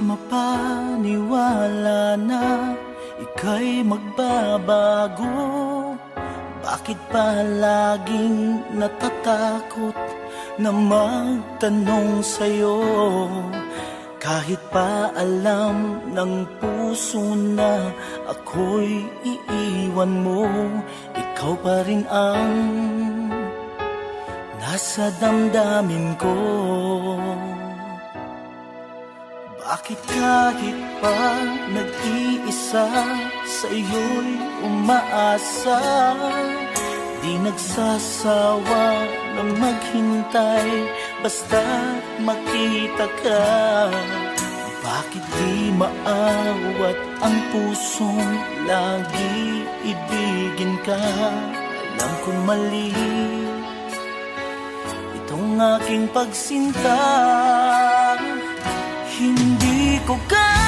mapaniwala na ika'y magbabago? Bakit pa laging natatakot na magtanong sa'yo? Kahit pa alam ng puso na ako'y iiwan mo, ikaw pa rin ang nasa damdamin ko. Bakit kahit pa nag-iisa sa'yo'y umaasa, di nagsasawa na maghintay basta't makita ka? Bakit di maawat ang pusong lagi ibigin ka? Alam kong mali itong aking pagsinta, hindi ko kaya